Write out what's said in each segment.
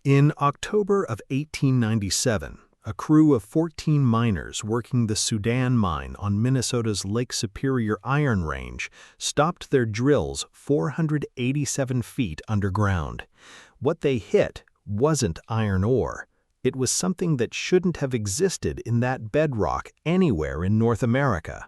In October of 1897, a crew of 14 miners working the Sudan mine on Minnesota's Lake Superior Iron Range stopped their drills 487 feet underground. What they hit wasn't iron ore. It was something that shouldn't have existed in that bedrock anywhere in North America.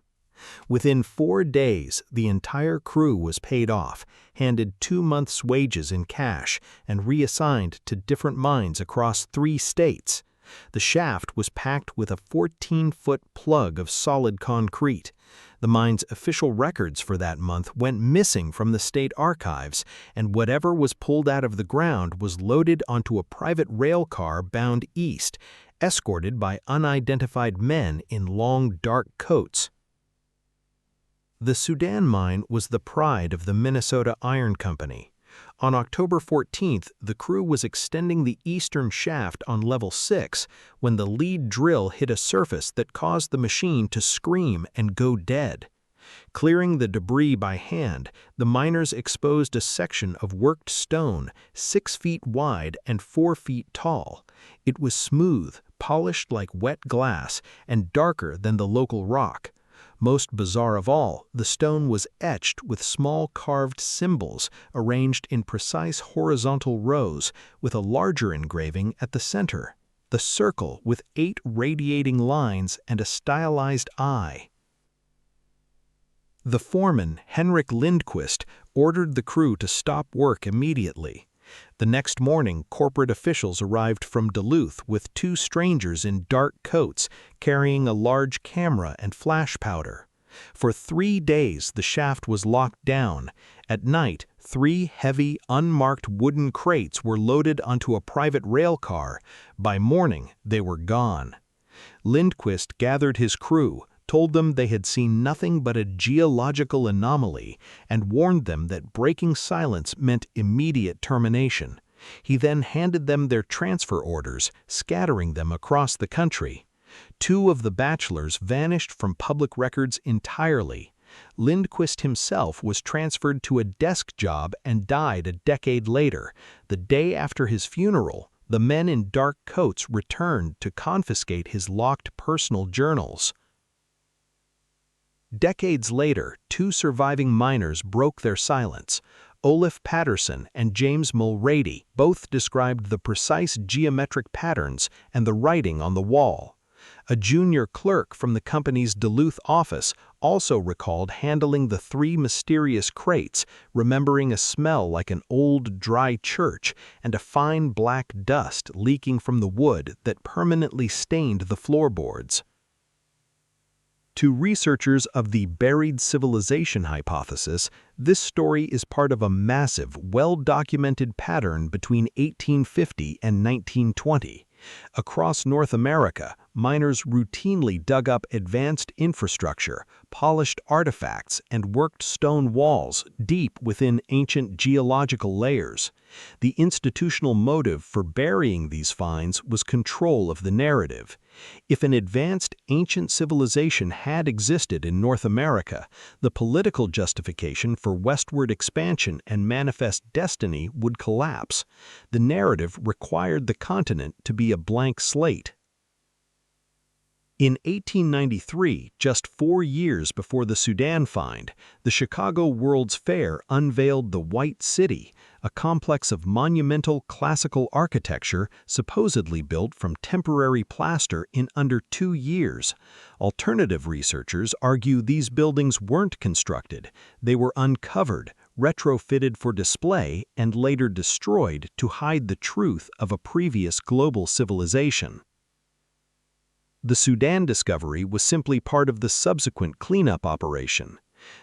Within 4 days, the entire crew was paid off, handed 2 months' wages in cash, and reassigned to different mines across 3 states. The shaft was packed with a 14-foot plug of solid concrete. The mine's official records for that month went missing from the state archives, and whatever was pulled out of the ground was loaded onto a private rail car bound east, escorted by unidentified men in long, dark coats. The Sudan mine was the pride of the Minnesota Iron Company. On October 14th, the crew was extending the eastern shaft on level 6 when the lead drill hit a surface that caused the machine to scream and go dead. Clearing the debris by hand, the miners exposed a section of worked stone 6 feet wide and 4 feet tall. It was smooth, polished like wet glass, and darker than the local rock. Most bizarre of all, the stone was etched with small carved symbols arranged in precise horizontal rows, with a larger engraving at the center, the circle with 8 radiating lines and a stylized eye. The foreman, Henrik Lindquist, ordered the crew to stop work immediately. The next morning, corporate officials arrived from Duluth with 2 strangers in dark coats carrying a large camera and flash powder. For 3 days, the shaft was locked down. At night, 3 heavy, unmarked wooden crates were loaded onto a private rail car. By morning, they were gone. Lindquist gathered his crew, told them they had seen nothing but a geological anomaly, and warned them that breaking silence meant immediate termination. He then handed them their transfer orders, scattering them across the country. 2 of the bachelors vanished from public records entirely. Lindquist himself was transferred to a desk job and died a decade later. The day after his funeral, the men in dark coats returned to confiscate his locked personal journals. Decades later, 2 surviving miners broke their silence. Olaf Patterson and James Mulrady both described the precise geometric patterns and the writing on the wall. A junior clerk from the company's Duluth office also recalled handling the 3 mysterious crates, remembering a smell like an old, dry church and a fine black dust leaking from the wood that permanently stained the floorboards. To researchers of the buried civilization hypothesis, this story is part of a massive, well-documented pattern between 1850 and 1920. Across North America, miners routinely dug up advanced infrastructure, polished artifacts, and worked stone walls deep within ancient geological layers. The institutional motive for burying these finds was control of the narrative. If an advanced ancient civilization had existed in North America, the political justification for westward expansion and manifest destiny would collapse. The narrative required the continent to be a blank slate. In 1893, just 4 years before the Sudan find, the Chicago World's Fair unveiled the White City, a complex of monumental classical architecture supposedly built from temporary plaster in under 2 years. Alternative researchers argue these buildings weren't constructed. They were uncovered, retrofitted for display, and later destroyed to hide the truth of a previous global civilization. The Sudan discovery was simply part of the subsequent cleanup operation.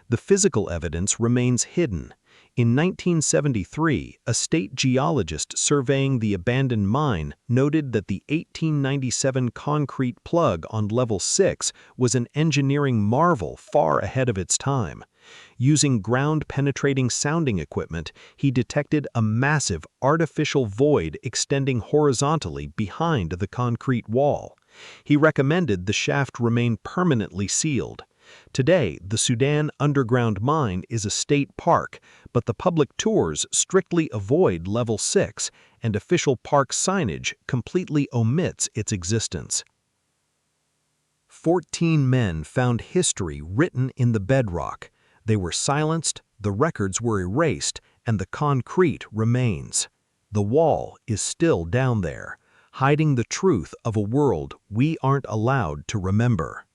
The physical evidence remains hidden. In 1973, a state geologist surveying the abandoned mine noted that the 1897 concrete plug on level 6 was an engineering marvel far ahead of its time. Using ground-penetrating sounding equipment, he detected a massive artificial void extending horizontally behind the concrete wall. He recommended the shaft remain permanently sealed. Today, the Sudan underground mine is a state park, but the public tours strictly avoid Level 6, and official park signage completely omits its existence. 14 men found history written in the bedrock. They were silenced, the records were erased, and the concrete remains. The wall is still down there, hiding the truth of a world we aren't allowed to remember.